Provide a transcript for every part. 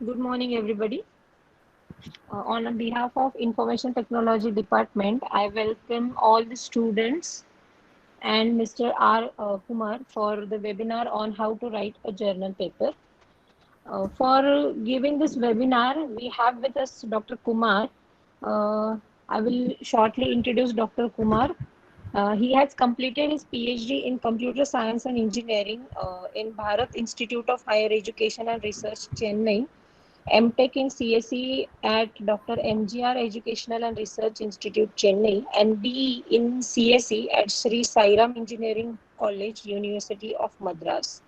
Good morning, everybody. On behalf of Information Technology Department, I welcome all the students and Mr. R. Kumar for the webinar on how to write a journal paper. For giving this webinar, we have with us Dr. Kumar. Uh, I will shortly introduce Dr. Kumar. He has completed his PhD in Computer Science and Engineering in Bharat Institute of Higher Education and Research, Chennai. MTech in CSE at Dr. MGR Educational and Research Institute, Chennai, and BE in CSE at Sri Sairam Engineering College, University of Madras.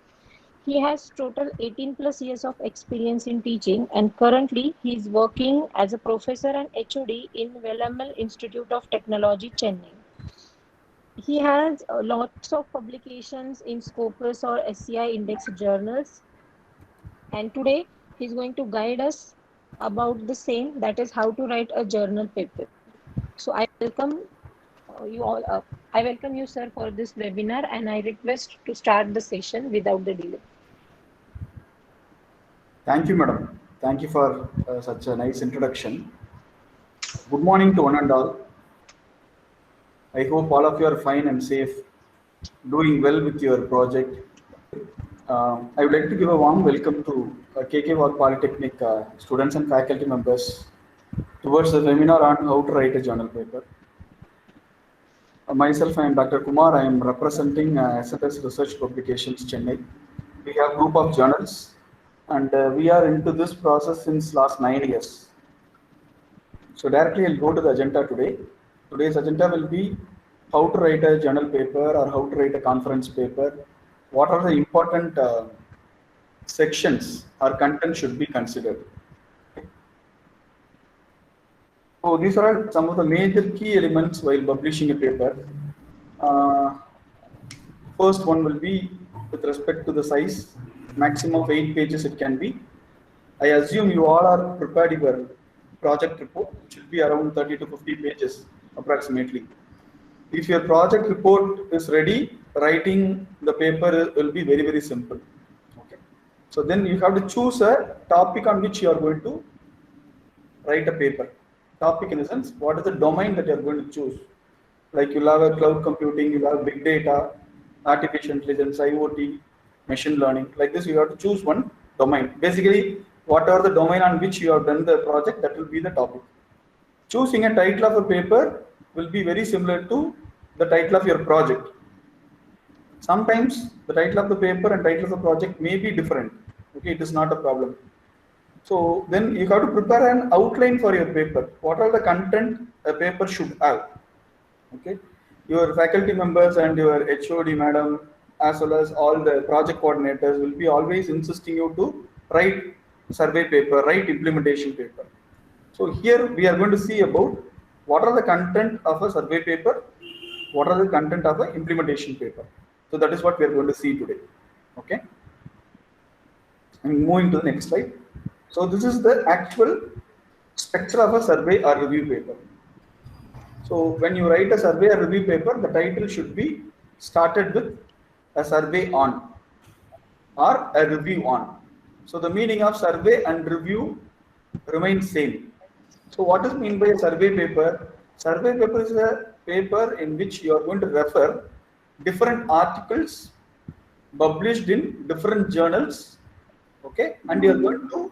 He has total 18 plus years of experience in teaching, and currently he is working as a professor and HOD in Vellamal Institute of Technology, Chennai. He has lots of publications in Scopus or SCI index journals, and today he's going to guide us about the same, that is how to write a journal paper. So I welcome you, sir, for this webinar, and I request to start the session without the delay. Thank you, madam. Thank you for such a nice introduction. Good morning to one and all. I hope all of you are fine and safe, doing well with your project. I would like to give a warm welcome to KK Wagh Polytechnic students and faculty members towards the webinar on how to write a journal paper. Myself, I am Dr. Kumar. I am representing SFS Research Publications, Chennai. We have a group of journals, and we are into this process since last 9 years. So directly I'll go to the agenda today. Today's agenda will be how to write a journal paper or how to write a conference paper. What are the important sections or content should be considered. So these are some of the major key elements while publishing a paper. First one will be with respect to the size, maximum of 8 pages it can be. I assume you all are prepared your project report, which will be around 30 to 50 pages approximately. If your project report is ready, writing the paper will be very, very simple. Okay. So then you have to choose a topic on which you are going to write a paper. Topic in the sense, what is the domain that you are going to choose? Like you'll have a cloud computing, you'll have big data, artificial intelligence, IoT, machine learning. Like this, you have to choose one domain. Basically, whatever the domain on which you have done the project, that will be the topic. Choosing a title of a paper will be very similar to the title of your project. Sometimes the title of the paper and title of the project may be different. Okay, it is not a problem. So then you have to prepare an outline for your paper. What are the content a paper should have? Okay, your faculty members and your HOD madam, as well as all the project coordinators, will be always insisting you to write survey paper, write implementation paper. So here we are going to see about what are the content of a survey paper, what are the content of an implementation paper. So that is what we are going to see today. Okay, I'm moving to the next slide. So this is the actual structure of a survey or review paper. So when you write a survey or review paper, the title should be started with a survey on or a review on. So the meaning of survey and review remains same. So what is meant by a survey paper? Survey paper is a paper in which you are going to refer different articles published in different journals, okay, and you are going to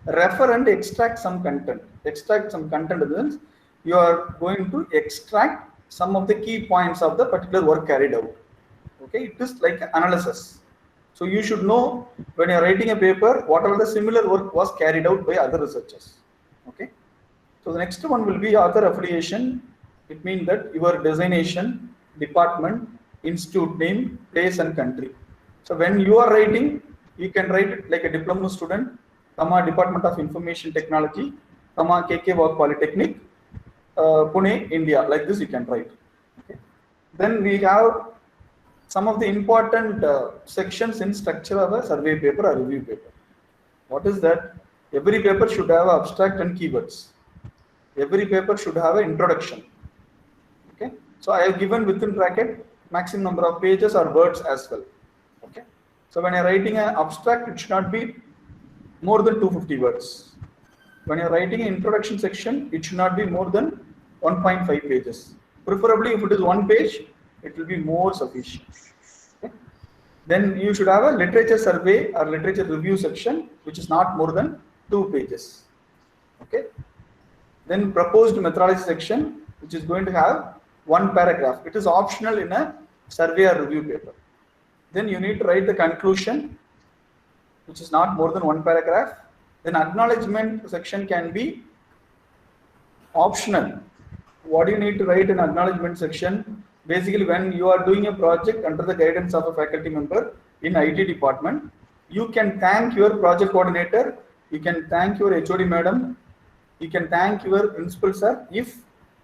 refer and extract some content. Extract some content means you are going to extract some of the key points of the particular work carried out. Okay, it is like analysis. So you should know when you are writing a paper, what are the similar work was carried out by other researchers. Okay. So the next one will be author affiliation. It means that your designation, department, institute name, place and country. So when you are writing, you can write it like a diploma student, comma Department of Information Technology, comma KK Wagh Polytechnic, Pune, India. Like this you can write. Okay. Then we have some of the important sections in structure of a survey paper or review paper. What is that? Every paper should have abstract and keywords. Every paper should have an introduction. Okay. So I have given within bracket maximum number of pages or words as well. Okay. So when you're writing an abstract, it should not be more than 250 words. When you're writing an introduction section, it should not be more than 1.5 pages. Preferably, if it is 1 page, it will be more sufficient. Okay? Then you should have a literature survey or literature review section, which is not more than 2 pages. Okay. Then proposed methodology section, which is going to have 1 paragraph. It is optional in a survey or review paper. Then you need to write the conclusion, which is not more than 1 paragraph. Then acknowledgement section can be optional. What do you need to write in acknowledgement section? Basically, when you are doing a project under the guidance of a faculty member in IT department, you can thank your project coordinator, you can thank your HOD madam, you can thank your principal sir if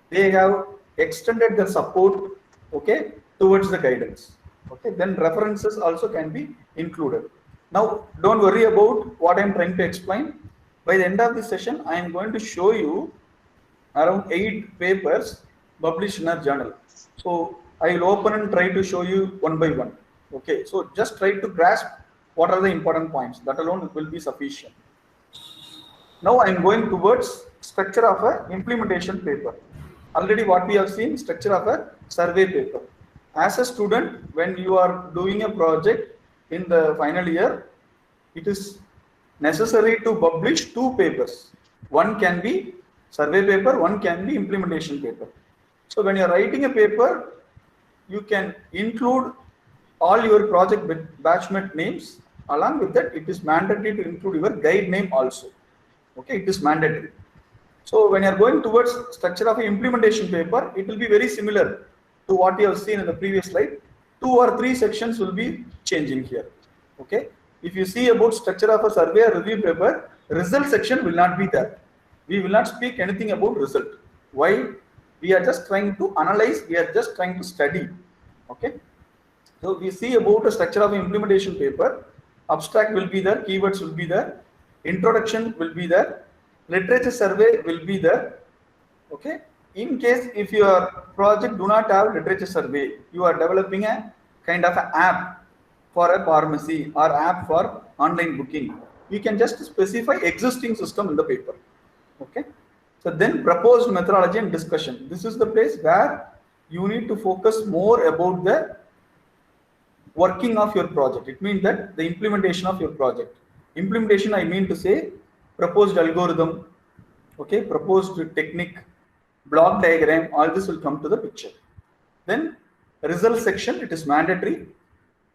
they have extended the support, okay, towards the guidance. Okay, then references also can be included. Now, don't worry about what I'm trying to explain. By the end of this session, I am going to show you around 8 papers published in our journal. So I will open and try to show you one by one. Okay, so just try to grasp what are the important points. That alone will be sufficient. Now I am going towards structure of a implementation paper. Already what we have seen, structure of a survey paper. As a student, when you are doing a project in the final year, it is necessary to publish 2 papers. One can be survey paper, one can be implementation paper. So when you are writing a paper, you can include all your project batchmate names. Along with that, it is mandatory to include your guide name also. Okay, it is mandatory. So when you are going towards structure of an implementation paper, it will be very similar to what you have seen in the previous slide. 2 or 3 sections will be changing here. Okay, if you see about structure of a survey or review paper, result section will not be there. We will not speak anything about result. Why? We are just trying to analyze, we are just trying to study. Okay, so we see about the structure of implementation paper. Abstract will be there, keywords will be there, introduction will be there, literature survey will be there. Okay, in case if your project do not have literature survey, you are developing a kind of an app for a pharmacy or app for online booking, you can just specify existing system in the paper. Okay, so then proposed methodology and discussion. This is the place where you need to focus more about the working of your project. It means that the implementation of your project. Implementation, I mean to say proposed algorithm, okay, proposed technique, block diagram, all this will come to the picture. Then result section, it is mandatory.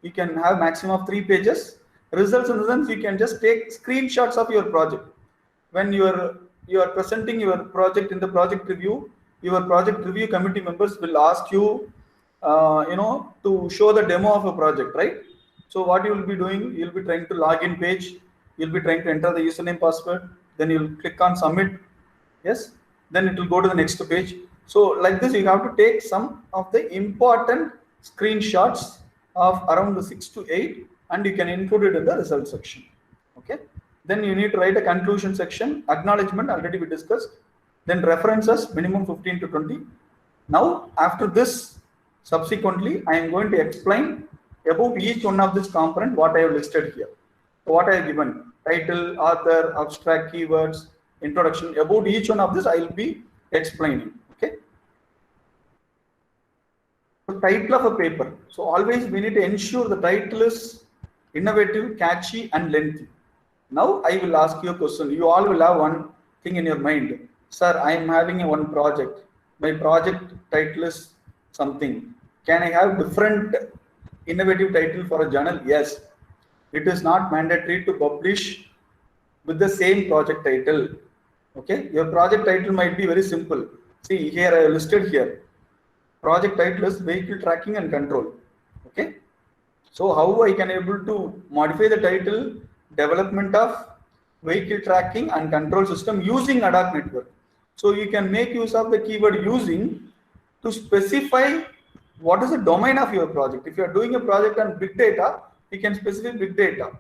You can have maximum of 3 pages. Results in the sense you can just take screenshots of your project. When you are presenting your project in the project review, your project review committee members will ask you, to show the demo of a project, right? So what you will be doing, you'll be trying to log in page, you'll be trying to enter the username password, then you'll click on submit, yes, then it will go to the next page. So like this, you have to take some of the important screenshots of around 6 to 8 and you can include it in the result section. Okay, then you need to write a conclusion section, acknowledgement already we discussed, then references minimum 15 to 20. Now after this, subsequently, I am going to explain about each one of this component, what I have listed here. So what I have given, title, author, abstract, keywords, introduction, about each one of this I will be explaining. Okay. The title of a paper. So always we need to ensure the title is innovative, catchy and lengthy. Now I will ask you a question. You all will have one thing in your mind. Sir, I am having one project. My project title is something. Can I have different innovative title for a journal? Yes. It is not mandatory to publish with the same project title. Okay. Your project title might be very simple. See here I have listed here. Project title is vehicle tracking and control. Okay. So how I can able to modify the title, development of vehicle tracking and control system using ad hoc network. So you can make use of the keyword using to specify what is the domain of your project. If you are doing a project on big data, you can specify big data.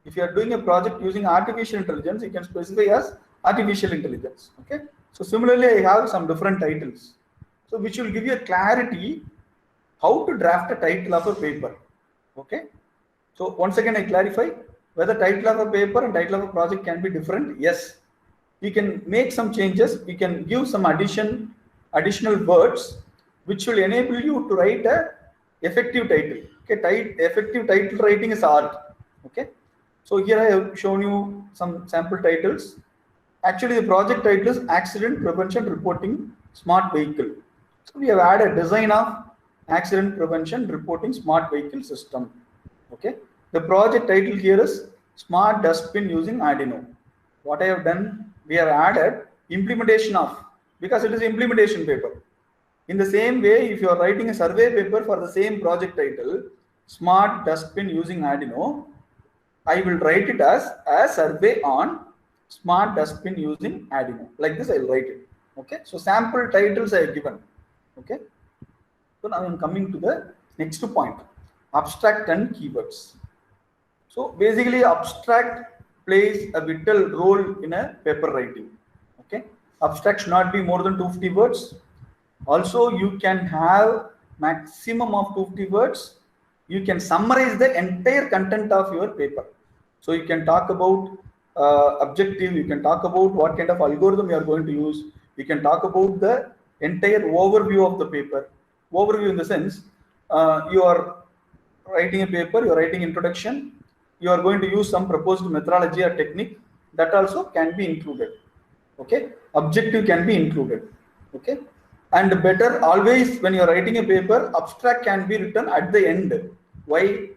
If you are doing a project using artificial intelligence, you can specify as artificial intelligence. Okay. So similarly, I have some different titles. So which will give you a clarity how to draft a title of a paper. Okay. So once again, I clarify, Whether title of a paper and title of a project can be different, yes. You can make some changes, you can give some additional words which will enable you to write a effective title. Okay, effective title writing is art. Okay, so here I have shown you some sample titles. Actually, the project title is Accident Prevention Reporting Smart Vehicle. So we have added design of accident prevention reporting smart vehicle system. Okay, the project title here is Smart Dustbin using Arduino. What I have done, we have added implementation of, because it is implementation paper. In the same way, if you are writing a survey paper for the same project title, Smart Dustbin using Arduino, I will write it as a survey on smart dustbin using Arduino. Like this, I will write it. Okay, so sample titles I have given. Okay, so now I am coming to the next point, abstract and keywords. So basically, abstract plays a vital role in a paper writing. Okay, abstract should not be more than 250 words. Also, you can have maximum of 250 words. You can summarize the entire content of your paper. So you can talk about objective, you can talk about what kind of algorithm you are going to use, you can talk about the entire overview of the paper. Overview in the sense, you are writing a paper, you are writing introduction, you are going to use some proposed methodology or technique, that also can be included. Okay, objective can be included. Okay, and better always when you are writing a paper, abstract can be written at the end. Why?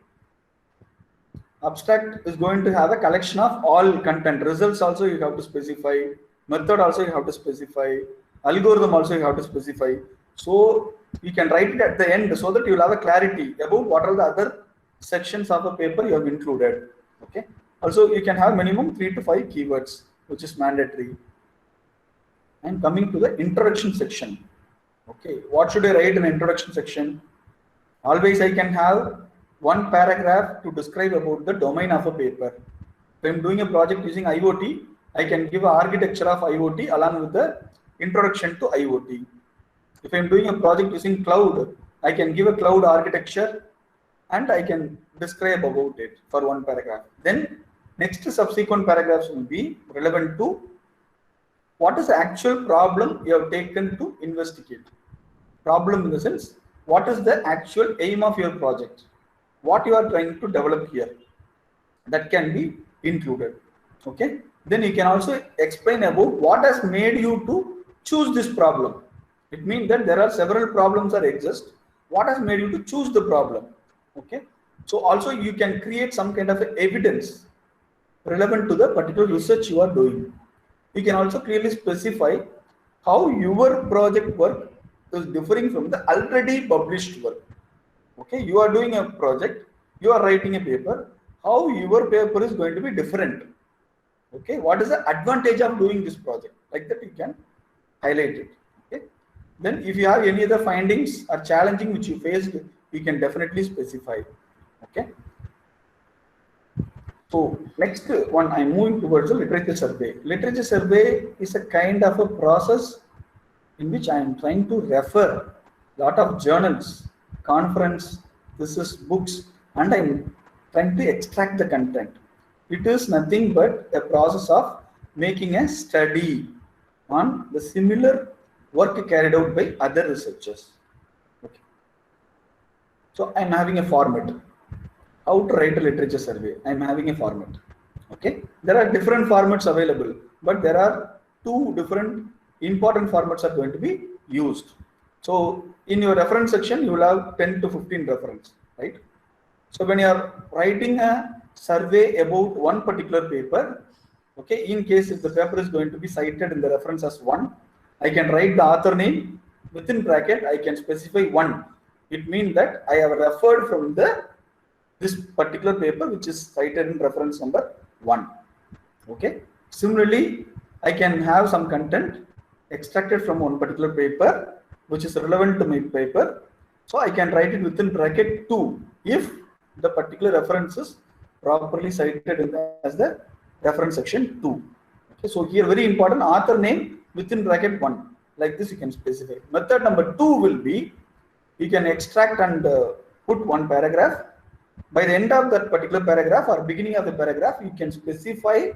Abstract is going to have a collection of all content. Results also you have to specify, method also you have to specify, algorithm also you have to specify. So you can write it at the end so that you will have a clarity about what are the other sections of a paper you have included. Okay, also you can have minimum 3 to 5 keywords, which is mandatory. And coming to the introduction section. Okay, what should I write in the introduction section? Always I can have one paragraph to describe about the domain of a paper. If I am doing a project using IoT, I can give an architecture of IoT along with the introduction to IoT. If I am doing a project using cloud, I can give a cloud architecture and I can describe about it for one paragraph. Then next subsequent paragraphs will be relevant to what is the actual problem you have taken to investigate. Problem in the sense, what is the actual aim of your project? What you are trying to develop here, that can be included. Okay, then you can also explain about what has made you to choose this problem. It means that there are several problems that exist. What has made you to choose the problem? Okay, so also you can create some kind of evidence relevant to the particular research you are doing. You can also clearly specify how your project work is differing from the already published work. Okay, you are doing a project, you are writing a paper, how your paper is going to be different. Okay, what is the advantage of doing this project? Like that you can highlight it. Okay, then if you have any other findings or challenging which you faced, you can definitely specify. Okay, so next one, I'm moving towards the literature survey. Literature survey is a kind of a process in which I am trying to refer a lot of journals, conference, this is books, and I'm trying to extract the content. It is nothing but a process of making a study on the similar work carried out by other researchers. Okay. So I'm having a format. How to write a literature survey? I'm having a format. Okay. There are different formats available, but there are two different important formats are going to be used. So in your reference section, you will have 10 to 15 reference, right? So when you are writing a survey about one particular paper, okay, in case if the paper is going to be cited in the reference as 1, I can write the author name, within bracket, I can specify 1. It means that I have referred from this particular paper which is cited in reference number 1. Okay. Similarly, I can have some content extracted from one particular paper which is relevant to my paper. So I can write it within bracket 2 if the particular reference is properly cited as the reference section 2. Okay, so here very important, author name within bracket 1. Like this you can specify. Method number 2 will be, you can extract and put one paragraph By the end of that particular paragraph or beginning of the paragraph, you can specify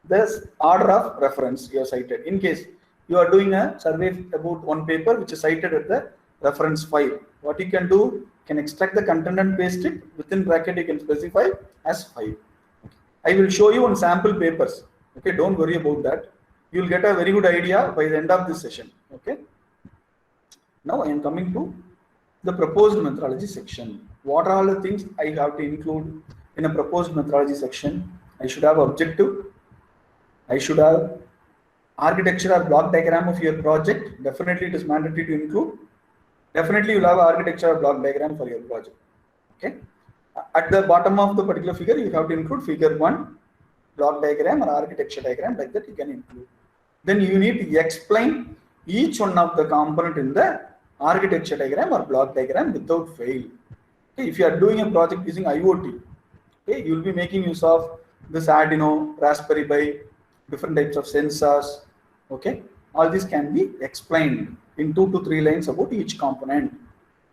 the order of reference you are cited. In case you are doing a survey about one paper which is cited at the reference 5, what you can do, you can extract the content and paste it. Within bracket you can specify as 5. I will show you on sample papers. Okay, don't worry about that. You will get a very good idea by the end of this session. Okay. Now I am coming to the proposed methodology section. What are all the things I have to include in a proposed methodology section? I should have objective. I should have architecture or block diagram of your project. Definitely it is mandatory to include. Definitely you will have architecture or block diagram for your project. Okay. At the bottom of the particular figure, you have to include figure 1, block diagram or architecture diagram, like that you can include. Then you need to explain each one of the component in the architecture diagram or block diagram without fail. Okay. If you are doing a project using IoT, okay, you will be making use of this Arduino, Raspberry Pi, different types of sensors. Okay, all this can be explained in 2 to 3 lines about each component.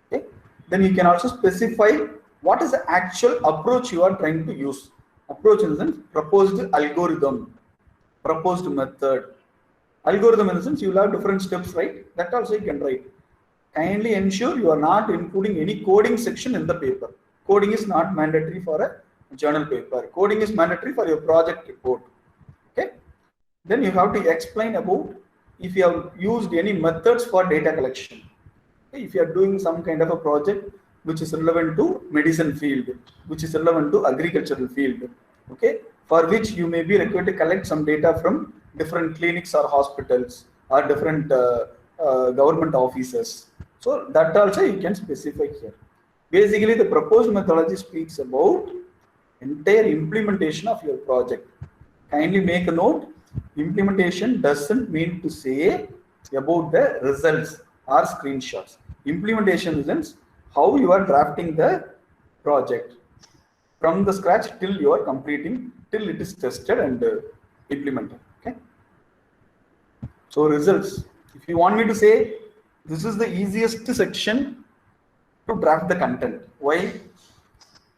Okay, then you can also specify what is the actual approach you are trying to use. Approach in the sense proposed algorithm, proposed method. Algorithm in the sense you will have different steps, right? That also you can write. Kindly ensure you are not including any coding section in the paper. Coding is not mandatory for a journal paper. Coding is mandatory for your project report. Okay. Then you have to explain about if you have used any methods for data collection. Okay. If you are doing some kind of a project which is relevant to medicine field, which is relevant to agricultural field, okay, for which you may be required to collect some data from different clinics or hospitals or different government offices. So that also you can specify here. Basically, the proposed methodology speaks about entire implementation of your project. Kindly make a note, implementation doesn't mean to say about the results or screenshots. Implementation is how you are drafting the project from the scratch till you are completing, till it is tested and implemented. Okay. So results, if you want me to say, this is the easiest section to draft the content. Why?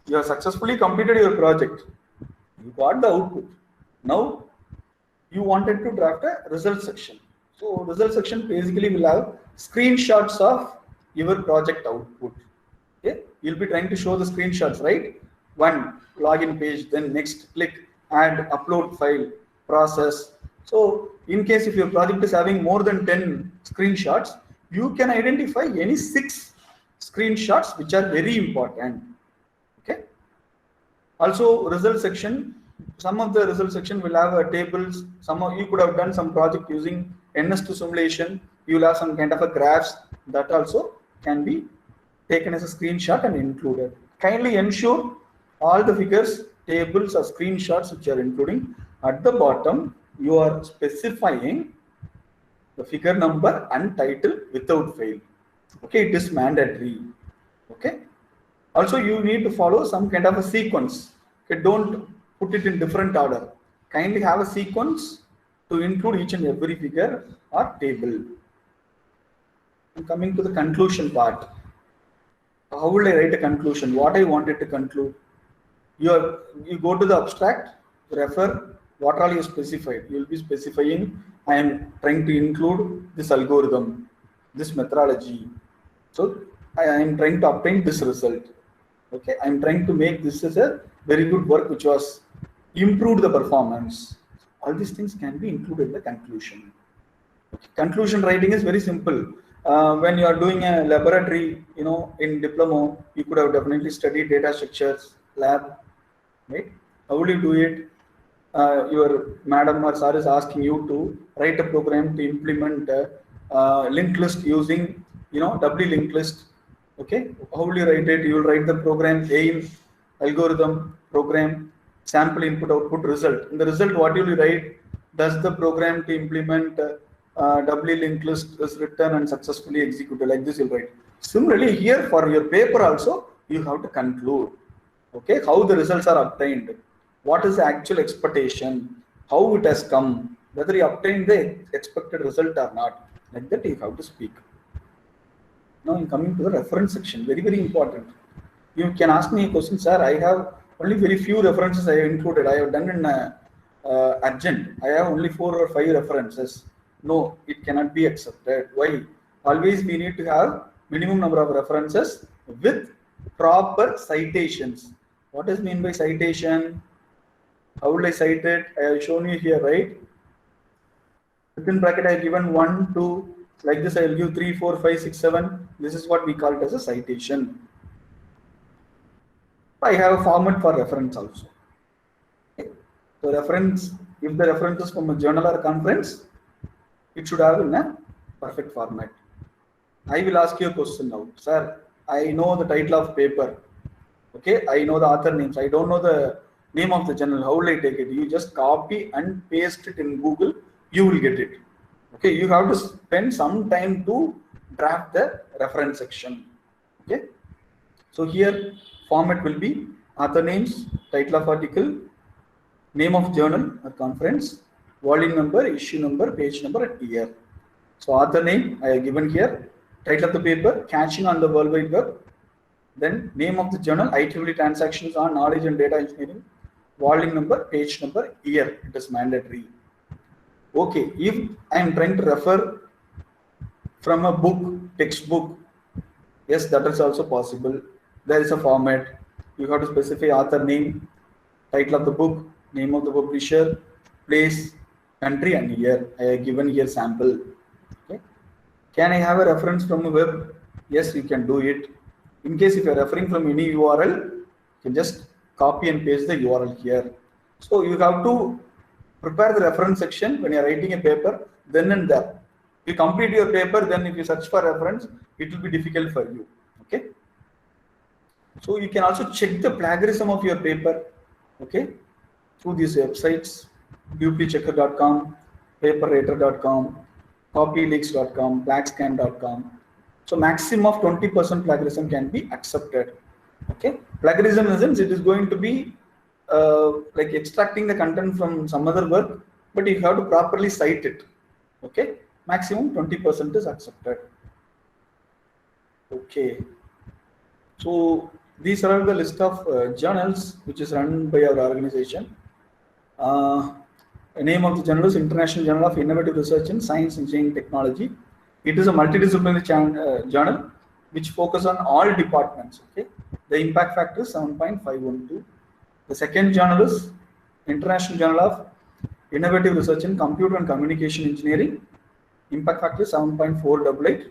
You have successfully completed your project. You got the output. Now you wanted to draft a result section. So result section basically will have screenshots of your project output. Okay, you'll be trying to show the screenshots, right? One login page, then next click, add, upload file, process. So in case if your project is having more than 10 screenshots, you can identify any 6 screenshots which are very important. Okay. Also result section, some of the result section will have tables. Some of you could have done some project using NS2 simulation. You will have some kind of a graphs that also can be taken as a screenshot and included. Kindly ensure all the figures, tables or screenshots which are including at the bottom, you are specifying the figure number and title without fail. Okay, it is mandatory. Okay. Also, you need to follow some kind of a sequence. Okay, don't put it in different order. Kindly have a sequence to include each and every figure or table. I'm coming to the conclusion part. How will I write a conclusion? What I wanted to conclude? You go to the abstract, refer what all you specified. You will be specifying, I am trying to include this algorithm, this methodology. So I am trying to obtain this result. Okay, I am trying to make this as a very good work which was improved the performance. All these things can be included in the conclusion. Okay. Conclusion writing is very simple. When you are doing a laboratory, in diploma, you could have definitely studied data structures, lab, right? How will you do it? Your madam or sir is asking you to write a program to implement a linked list using, doubly linked list. Okay, how will you write it? You will write the program aim, algorithm, program, sample input, output, result. In the result, what will you write? Does the program to implement doubly linked list is written and successfully executed? Like this, you'll write. Similarly, here for your paper also, you have to conclude. Okay, how the results are obtained, what is the actual expectation, how it has come, whether you obtained the expected result or not. Like that, you have to speak. Now I'm coming to the reference section, very, very important. you can ask me a question, sir. I have only very few references I have included. I have done in urgent. I have only 4 or 5 references. No, it cannot be accepted. Why? Always we need to have minimum number of references with proper citations. What does mean by citation? How will I cite it? I have shown you here, right? Within bracket I have given 1, 2, like this I will give 3, 4, 5, 6, 7. This is what we call it as a citation. I have a format for reference also. Okay. So reference, if the reference is from a journal or a conference, it should have in a perfect format. I will ask you a question now. Sir, I know the title of paper. Okay, I know the author names. I don't know the name of the journal. How will I take it? You just copy and paste it in Google. You will get it. Okay, you have to spend some time to draft the reference section. Okay, so here format will be author names, title of article, name of journal or conference, volume number, issue number, page number, and year. So author name I have given here, title of the paper, catching on the World Wide Web, then name of the journal, IEEE transactions on knowledge and data engineering, volume number, page number, year. It is mandatory. Okay, if I am trying to refer from a book, textbook, yes, that is also possible. There is a format. You have to specify author name, title of the book, name of the publisher, place, country, and year. I have given here sample. Okay. Can I have a reference from a web? Yes, you can do it. In case if you are referring from any URL, you can just copy and paste the URL here. So you have to prepare the reference section when you are writing a paper, then and there. If you complete your paper, then if you search for reference, it will be difficult for you. Okay. So you can also check the plagiarism of your paper. Okay, through these websites, upchecker.com, paperrater.com, copyleaks.com, blackscan.com. So maximum of 20% plagiarism can be accepted. Okay, plagiarism in the sense it is going to be like extracting the content from some other work, but you have to properly cite it. Okay, maximum 20% is accepted. Okay, so these are the list of journals which is run by our organization. The name of the journal is International Journal of Innovative Research in Science, Engineering, Technology. It is a multidisciplinary journal which focuses on all departments. Okay, the impact factor is 7.512. The second journal is International Journal of Innovative Research in Computer and Communication Engineering. Impact factor is 7.488.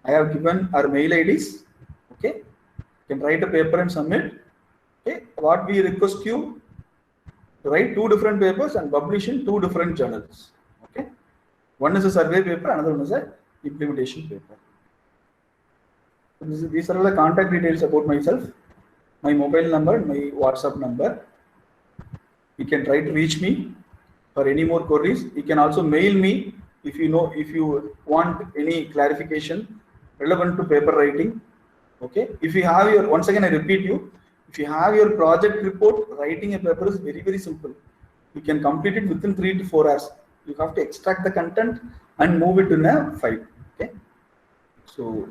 I have given our mail IDs. Okay, you can write a paper and submit. Okay, what we request you to write 2 different papers and publish in 2 different journals. Okay, one is a survey paper, another one is a implementation paper. So these are the contact details about myself, my mobile number and my WhatsApp number. You can try to reach me for any more queries. You can also mail me if you want any clarification relevant to paper writing. Okay, if you have your, once again I repeat you, if you have your project report, writing a paper is very, very simple. You can complete it within 3 to 4 hours. You have to extract the content and move it in a file. Okay, so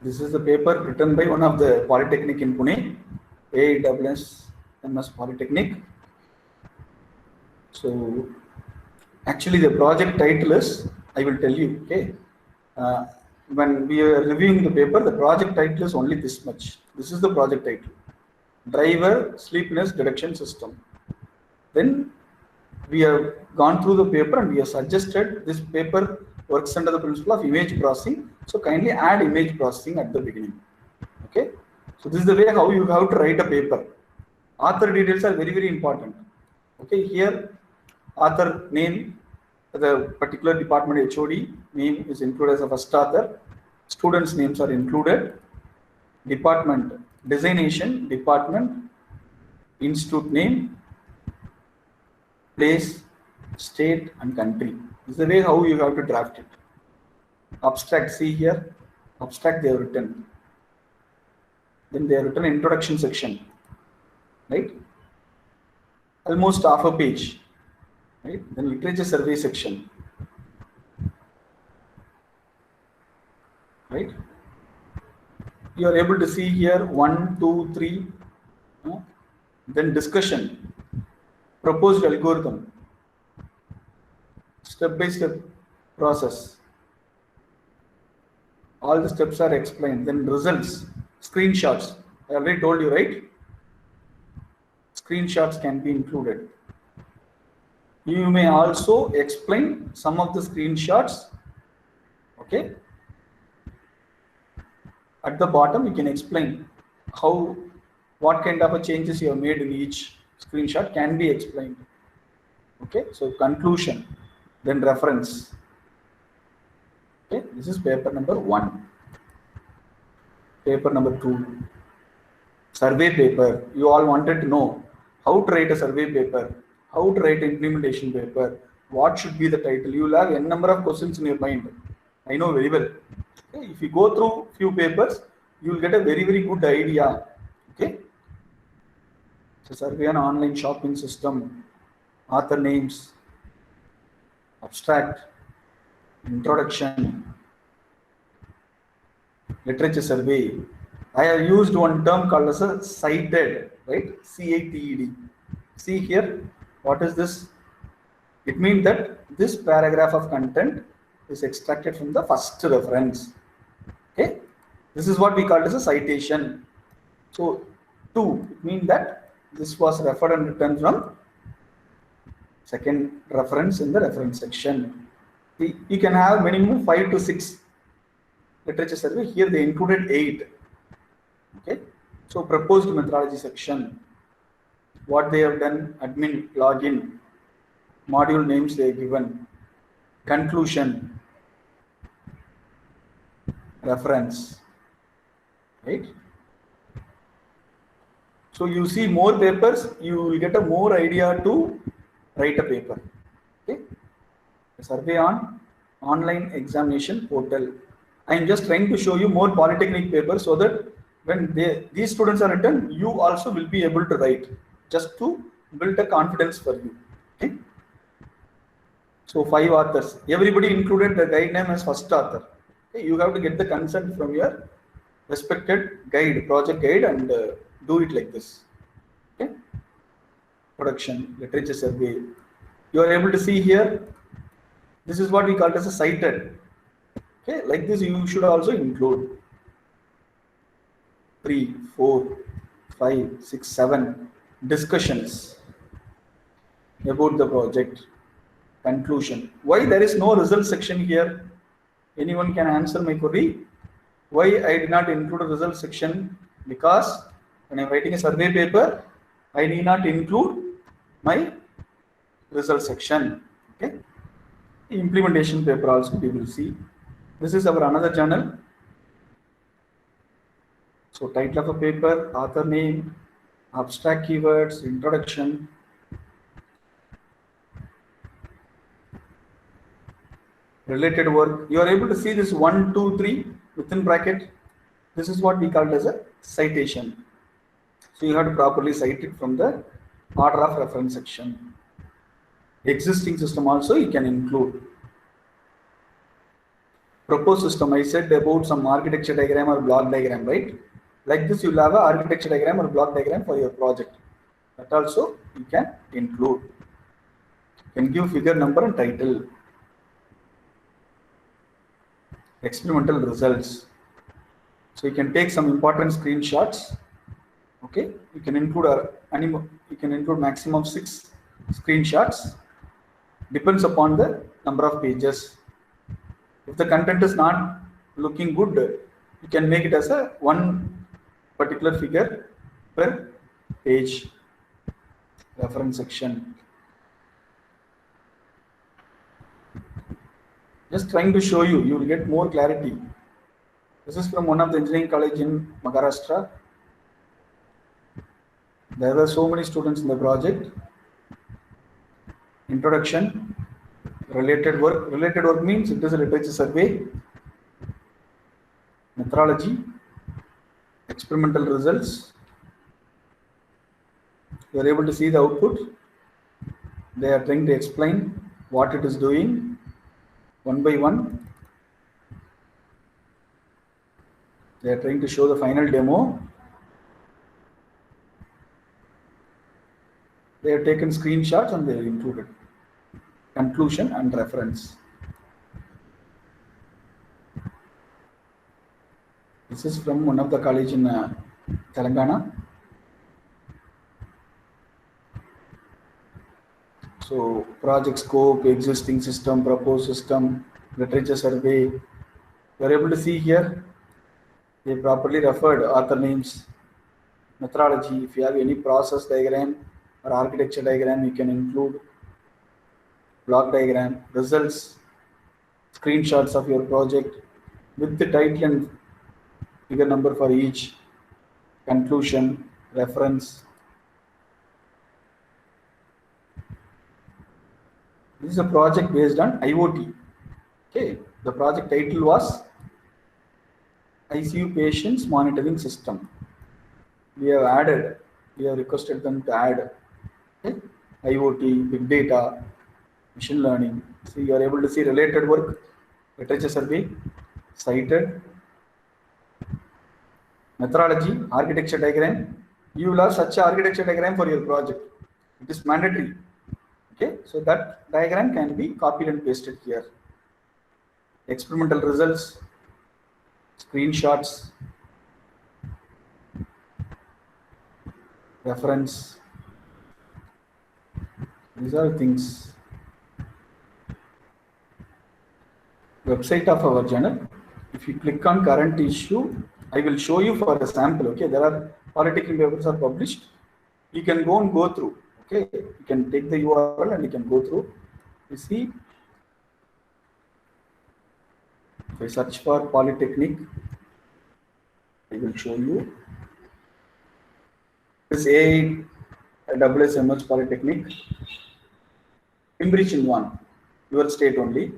this is the paper written by one of the Polytechnic in Pune, AISSMS Polytechnic. So actually the project title is, I will tell you, okay. When we are reviewing the paper, the project title is only this much. This is the project title: Driver Sleepiness Detection System. Then we have gone through the paper and we have suggested this paper works under the principle of image processing. So kindly add image processing at the beginning. Okay. So this is the way how you have to write a paper. Author details are very, very important. Okay. Here, author name, the particular department HOD name is included as a first author. Students' names are included. Department designation, department, institute name, place, state, and country. This is the way how you have to draft it. Abstract, see here, abstract they have written. Then they have written introduction section, right? Almost half a page. Right? Then literature survey section, right? you are able to see here 1, 2, 3, then discussion, proposed algorithm, step by step process. All the steps are explained. Then results, screenshots. I already told you, right? Screenshots can be included. You may also explain some of the screenshots. Okay. At the bottom, you can explain what kind of a changes you have made in each screenshot can be explained. Okay. So conclusion, then reference. Okay. This is paper number 1. Paper number 2. Survey paper. You all wanted to know how to write a survey paper, how to write an implementation paper, what should be the title. You will have n number of questions in your mind. I know very well. Okay? If you go through few papers, you will get a very, very good idea. Okay. So survey on online shopping system, author names, abstract, introduction, literature survey. I have used one term called as a cited, right? CITED. See here, what is this? It means that this paragraph of content is extracted from the first reference. Okay, this is what we call as a citation. So, 2, it means that this was referred and written from second reference in the reference section. You can have minimum 5 to 6 literature survey. Here they included 8. Okay, so proposed methodology section, what they have done, admin login, module names they have given, conclusion, reference, right? So you see more papers, you will get a more idea to write a paper. Okay, a survey on online examination portal. I am just trying to show you more polytechnic papers so that when these students are written, you also will be able to write, just to build a confidence for you. Okay. So 5 authors, everybody included the guide name as first author. Okay. You have to get the consent from your respected guide, project guide, and do it like this. Okay. Production, literature survey. You are able to see here, this is what we call as a cited. Okay, like this you should also include 3, 4, 5, 6, 7 discussions about the project, conclusion. Why there is no result section here? Anyone can answer my query? Why I did not include a result section? Because when I am writing a survey paper, I need not include my result section. Okay. Implementation paper also we will see. This is our another journal. So title of a paper, author name, abstract keywords, introduction. Related work. You are able to see this 1, 2, 3 within bracket. This is what we call as a citation. So you have to properly cite it from the order of reference section. Existing system also you can include. Proposed system, I said about some architecture diagram or block diagram, right? Like this, you will have an architecture diagram or block diagram for your project. That also you can include. You can give figure, number, and title. Experimental results. So you can take some important screenshots. Okay, you can include maximum 6 screenshots. Depends upon the number of pages. If the content is not looking good, you can make it as a one particular figure per page. Reference section. Just trying to show you, you will get more clarity. This is from one of the engineering college in Maharashtra. There were so many students in the project. Introduction. Related work. Related work means it is a literature survey, methodology, experimental results. You are able to see the output. They are trying to explain what it is doing one by one. They are trying to show the final demo. They have taken screenshots and they have included conclusion and reference. This is from one of the college in Telangana. So project scope, existing system, proposed system, literature survey. You are able to see here, they properly referred author names, methodology. If you have any process diagram or architecture diagram, you can include block diagram, results, screenshots of your project with the title and figure number for each, conclusion, reference. This is a project based on IoT. Okay, the project title was ICU Patients Monitoring System. We have requested them to add IoT, big data, machine learning. So you are able to see related work, literature survey, cited, methodology, architecture diagram. You will have such an architecture diagram for your project. It is mandatory. Okay, so that diagram can be copied and pasted here. Experimental results, screenshots, reference. These are things. Website of our journal. If you click on current issue, I will show you for a sample. Okay, there are polytechnic papers are published. You can go through. Okay, you can take the URL and you can go through. You see, if I search for polytechnic, I will show you. This AISSMS Polytechnic, Cambridge in one, your state only.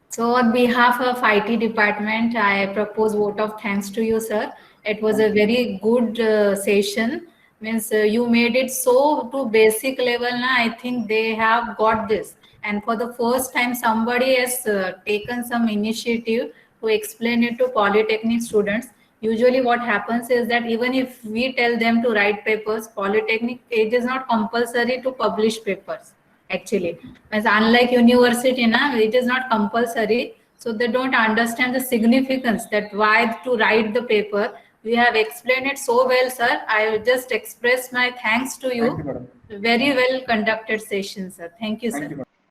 So on behalf of IT department, I propose vote of thanks to you, sir. It was a very good session. Means you made it so to basic level. Now I think they have got this. And for the first time, somebody has taken some initiative to explain it to polytechnic students. Usually what happens is that even if we tell them to write papers, polytechnic, it is not compulsory to publish papers. Actually, as unlike university now, it is not compulsory, so they don't understand the significance that why to write the paper. We have explained it so well, sir. I will just express my thanks to you. Thank you, madam. Very well conducted session, sir. Thank you, sir. Thank you, madam.